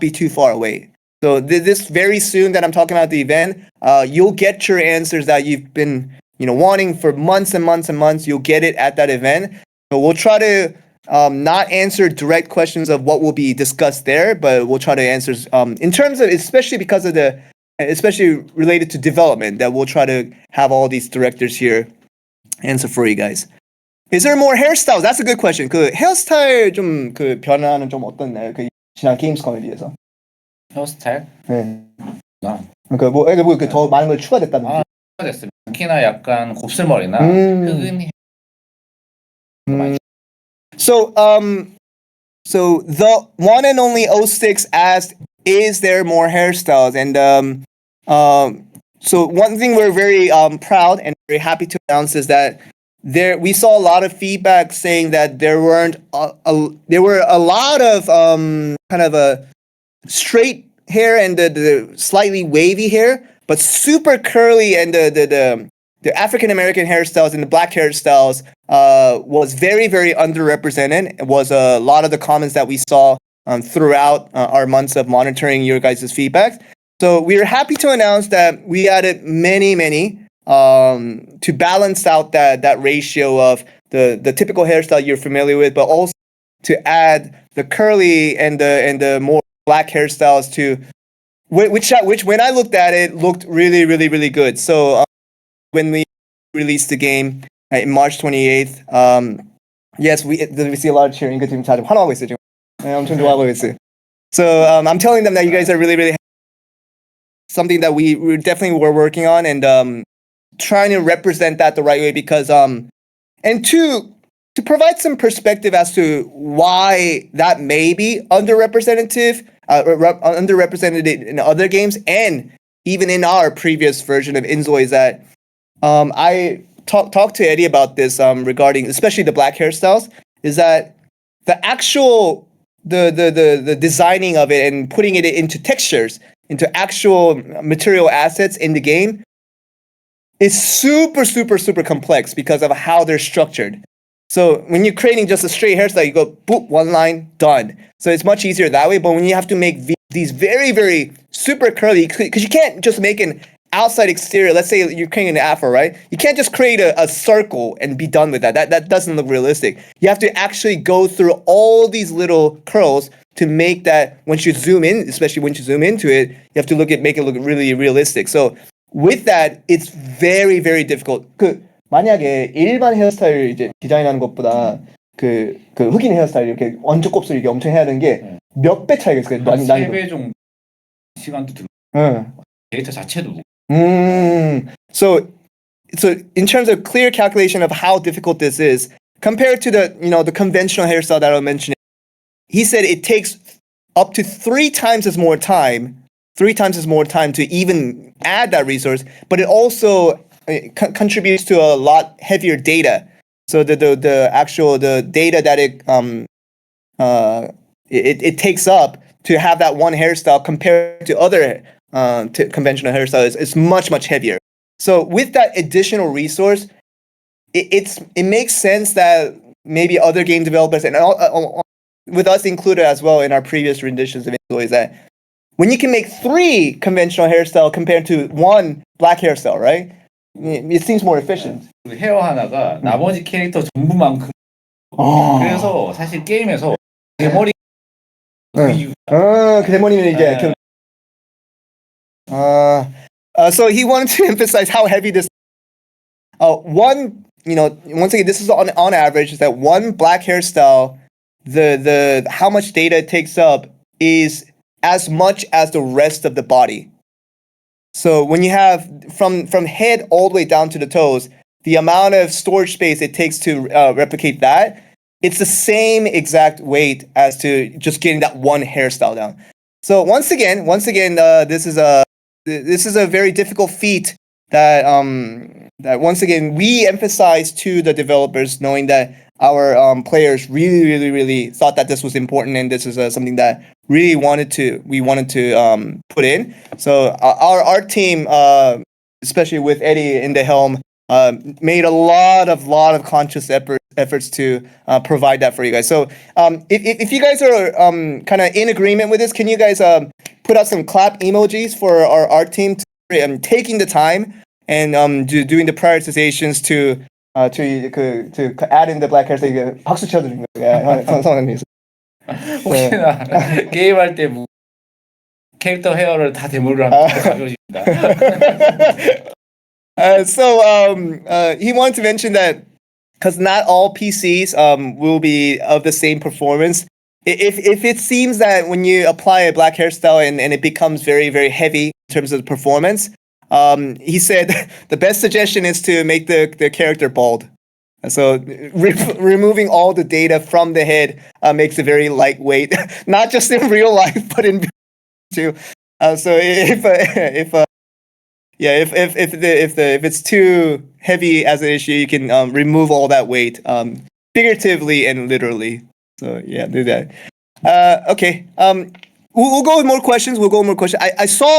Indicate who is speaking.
Speaker 1: be too far away. So this very soon that I'm talking about the event, you'll get your answers that you've been wanting for months and months and months. You'll get it at that event. So we'll try to not answer direct questions of what will be discussed there, but we'll try to answer in terms of, especially because of especially related to development, that we'll try to have all these directors here answer for you guys. Is there more hairstyles? That's a good question. 그 헤어스타일 좀 그 변화는 좀 어떻나요? 그 지난 게임스컴에 비해서.
Speaker 2: 헤어스타일?
Speaker 1: 네. 그러니까 더 많은 걸 추가됐다든지.
Speaker 2: 추가됐어요. 특히나 약간 곱슬머리나 흑은.
Speaker 1: So the one and only 06 asked, is there more hairstyles? And so one thing we're very proud and very happy to announce is that we saw a lot of feedback saying that there were a lot of kind of a straight hair and the slightly wavy hair, but super curly, and the African American hairstyles and the black hairstyles was very, very underrepresented. It was a lot of the comments that we saw throughout our months of monitoring your guys' feedback. So we are happy to announce that we added many to balance out that ratio of the typical hairstyle you're familiar with, but also to add the curly and the more black hairstyles to which when I looked at it looked really, really, really good. So when we released the game in March 28th, yes, we see a lot of cheering. 그 지금 잘 환호하고 있어요 지금. 네, 엄청 좋아하고 있어요. So I'm telling them that you guys are really, really something that we definitely were working on, and trying to represent that the right way, because and to provide some perspective as to why that may be underrepresented in other games, and even in our previous version of Inzoi, is that I talked to Eddie about this regarding especially the black hairstyles, is that the actual the designing of it and putting it into textures, into actual material assets in the game is super complex because of how they're structured. So when you're creating just a straight hairstyle, you go boop, one line, done. So it's much easier that way. But when you have to make these very super curly, because you can't just make an outside exterior. Let's say you're creating an afro, right? You can't just create a circle and be done with that. That doesn't look realistic. You have to actually go through all these little curls to make that, once you zoom in, especially when you zoom into it, you have to make it look really realistic. So with that, it's very difficult. 만약에 일반 헤어스타일 이제 디자인하는 것보다 그 흑인 헤어스타일 이렇게 언저곱슬 이게 엄청 해야 되는 게 몇 배 차이가 있어요?
Speaker 2: 한 3배 정도 시간도 들고 데이터 자체도.
Speaker 1: So in terms of clear calculation of how difficult this is compared to the conventional hairstyle that I mentioned, he said it takes up to 3 times as more time to even add that resource, but it also contributes to a lot heavier data. So the actual data that it takes up to have that one hairstyle compared to other to conventional hairstyles is much heavier. So with that additional resource, it makes sense that maybe other game developers, and with us included as well in our previous renditions of Inzoi, is that when you can make 3 conventional hairstyle compared to 1 black hairstyle, right? It seems more efficient.
Speaker 2: 헤어 하나가 나머지 캐릭터 전부만큼. 그래서 사실 게임에서 대머리
Speaker 1: 그 대머리는 이제 so he wanted to emphasize how heavy this once again, this is on average, is that 1 black hairstyle, the how much data it takes up is as much as the rest of the body. So when you have from head all the way down to the toes, the amount of storage space it takes to replicate that, it's the same exact weight as to just getting that 1 hairstyle down. So once again, this is a very difficult feat that once again we emphasize to the developers, knowing that our players really thought that this was important, and this is something that we wanted to put in. So our team, especially with Eddie in the helm, made a lot of conscious efforts efforts to provide that for you guys. So if you guys are kind of in agreement with this, can you guys put out some clap emojis for our art team taking the time and doing the prioritizations to add in the black hairstyle. 박수 쳐드린 거예요. 성원님.
Speaker 2: 혹시나 게임할 때 캐릭터 헤어를 다 데모를 하면 가져오십니다.
Speaker 1: He wanted to mention that because not all PCs will be of the same performance. If it seems that when you apply a black hairstyle and it becomes very, very heavy in terms of performance, he said the best suggestion is to make the character bald. So removing all the data from the head makes it very lightweight, not just in real life, but in too. So if it's too heavy as an issue, you can remove all that weight, figuratively and literally. So yeah, do that. Okay. We'll go with more questions. I saw